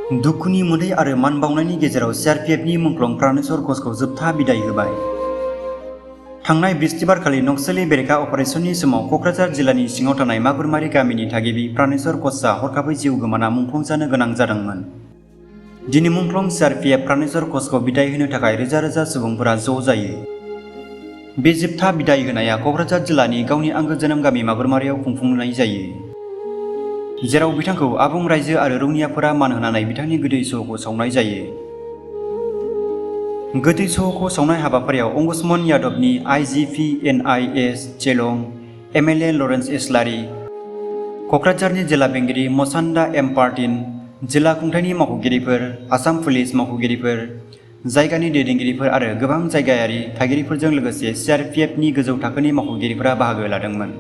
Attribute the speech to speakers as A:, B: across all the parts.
A: दुखुनि मोदै आरो मानबावनायनि गेजेराव सीआरपीएफनि मुंख्लं प्राणेश्वर घोषखौ जोबथा बिदाय होबाय। थांनाय बृहस्पतिबारखालि नक्सली बेरेखा अपारेशननि समाव कक्राझार जिल्लानि सिङाव थानाय मागुरमारि गामिनि थागिबि प्राणेश्वर घोषआ हरखाबै जिउ गोमाना मुंख्लं जानो गोनां जादोंमोन। दिनै मुंख्लं सीआरपीएफ प्राणेश्वर घोषखौ बिदाय होनो थाखाय रोजा रोजा सुबुंफोरा ज' जायो। बे जोबथा बिदाय होनाया कक्राझार जिल्लानि गावनि आंगो जोनोम गामि मागुरमारियाव खुंफुंनाय जायो, जेराव बिथांखौ आबुं रायजो आरो रौनियाफोरा मान होनानै बिथांनि गोदै सह'खौ सावनाय जायो। गोदै सह'खौ सावनाय हाबाफारियाव अंकुशमन यादवनि IGP/NIS चेलं, MLA लरेन्स इस्लारि, कक्राझारनि जिल्ला बेंगिरि मसान्दा एम पार्टिन, जिल्ला खुंथायनि मावख'गिरिफोर, आसाम पुलिस मावख'गिरिफोर, जायगानि दैदेनगिरिफोर आरो गोबां जायगायारि थागिरिफोरजों लोगोसे सीआरपीएफनि गोजौ थाखोनि मावख'गिरिफोरा बाहागो लादोंमोन।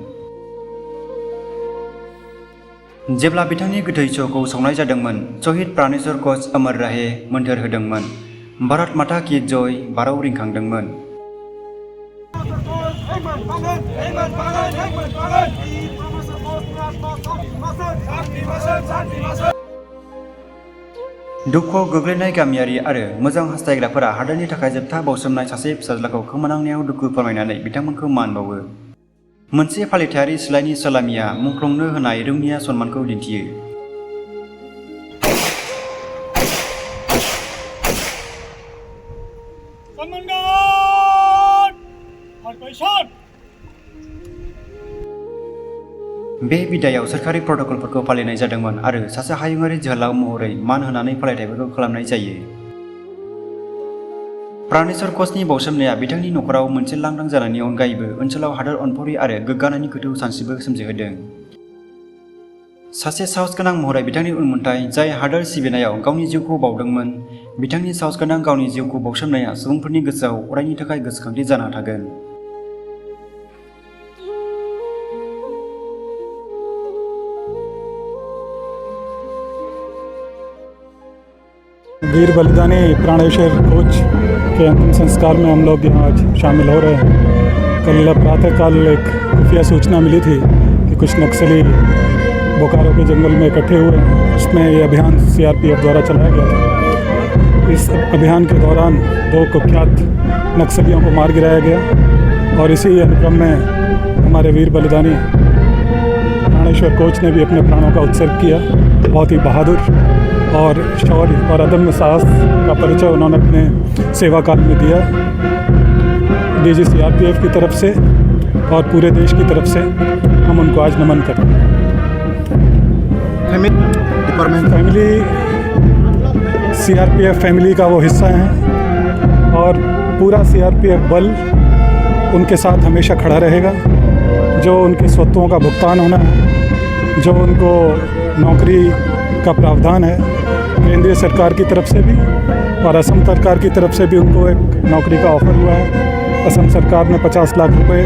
A: जेब्ला बिथांनि गोथै सह'खौ सावनाय जादोंमोन, शहीद प्राणेश्वर घोष अमर रहे मोन्थोर होदोंमोन। भारत माता की जय बाराव रिंखांदोंमोन। दुखुआव गोग्लैनाय गामियारि आरो मोजां हास्थायग्राफोरा हादोरनि थाखाय जोबथा बावसोमनाय सासे फिसाज्लाखौ खोमानांनायाव दुखु फोरमायनानै बिथांमोनखौ मान बावो। मोनसे फालिथायारि सिलाइनि सलामिया मुंख्लंनो होनाय रौनिया सन्मानखौ दिन्थियो। बे बिदायाव सोरखारि प्रट'कलफोरखौ फालिनाय जादोंमोन आरो सासे हायुङारि जोहोलाव महरै मान होनानै फालिथायफोरखौ खालामनाय जायो। प्राणेश्वर घोषनि बावसोमनाया बिथांनि नखराव मोनसे लांदां जानायनि अनगायैबो ओनसोलाव हादोर अनफावरि आरो गोग्गानायनि गोथौ सानस्रिबो सोमजिहोदों। सासे साहसगोनां महरै बिथांनि उनमोनथाय जाय हादोर सिबिनायाव गावनि जिउखौ बावदोंमोन, बिथांनि साहसगोनां गावनि जिउखौ बावसोमनाया सुबुंफोरनि गोसोआव अरायनि थाखाय गोसोखांथि जाना थागोन।
B: वीर बलिदानी प्राणेश्वर घोष के अंतिम संस्कार में हम लोग यहाँ आज शामिल हो रहे हैं। कल प्रातःकाल एक खुफिया सूचना मिली थी कि कुछ नक्सली बोकारो के जंगल में इकट्ठे हुए हैं। इसमें ये अभियान सीआरपीएफ द्वारा चलाया गया था। इस अभियान के दौरान 2 कुख्यात नक्सलियों को मार गिराया गया और इसी अनुक्रम में हमारे वीर बलिदानी प्राणेश्वर घोष ने भी अपने प्राणों का उत्सर्ग किया। बहुत ही बहादुर और शौर्य और अदम्य साहस का परिचय उन्होंने अपने सेवा काल में दिया। डीजी सीआरपीएफ की तरफ से और पूरे देश की तरफ से हम उनको आज नमन करते हैं। फैमिली सीआरपीएफ फैमिली का वो हिस्सा हैं और पूरा सीआरपीएफ बल उनके साथ हमेशा खड़ा रहेगा। जो उनके स्वत्वों का भुगतान होना है, जो उनको नौकरी का प्रावधान है केंद्रीय सरकार की तरफ से भी और असम सरकार की तरफ से भी उनको एक नौकरी का ऑफ़र हुआ है। असम सरकार ने 50 लाख रुपए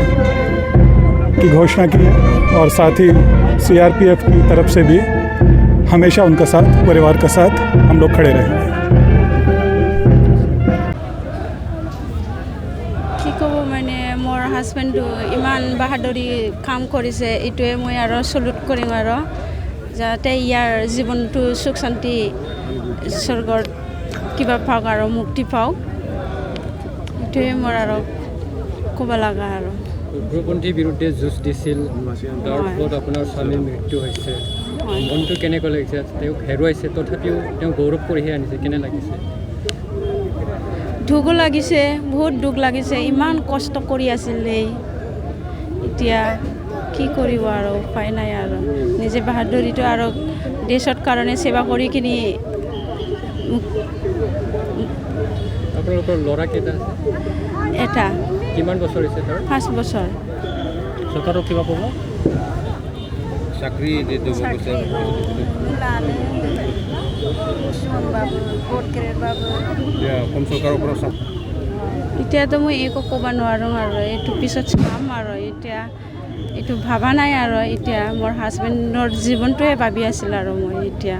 B: की घोषणा की है और साथ ही सीआरपीएफ की तरफ से भी हमेशा उनका साथ, परिवार का साथ हम लोग खड़े रहेंगे।
C: मोर हाजबेंड इमान बाहादुरी काम करिছে एटुए मैं आरो सल्यूट करिम आरो जाते यार जीवन तो सुख शांति स्वर्गर किबा पाक आरो मुक्ति पाक एटुए मोर आरो कबा लागा आरो
D: उग्रपन्थी বিৰুদ্ধে যুঁজ দিছিল তাৰ ফলত আপোনাৰ স্বামীৰ মৃত্যু হৈছে মনটো কেনেকৈ লাগিছে তেওঁ হেৰুৱাইছে তথাপিও তেওঁ গৌৰৱ কৰিহে আনিছে কেনে লাগিছে
C: দুখ লাগিছে বহুত দুখ লাগিছে ইমান কষ্ট কৰি আছিল এতিয়া কি কৰিব আৰু উপায় নাই আৰু নিজে বাহাদুৰিটো আৰু দেশৰ কাৰণে সেৱা কৰি কিনি
D: আপোনালোকৰ ল'ৰা কেইটা
C: এটা
D: কিমান বছৰ হৈছে তাৰ
C: 5 বছৰ
D: চৰকাৰক কিবা ক'ব চাকৰি দি দিব কৈছে কম চৰকাৰৰ পৰা
C: এতিয়াতো মই একো ক'ব নোৱাৰোঁ আৰু এইটো পিছত চাম আৰু এতিয়া এইটো ভাবা নাই আৰু এতিয়া মোৰ হাজবেণ্ডৰ জীৱনটোৱে ভাবি আছিল আৰু মই এতিয়া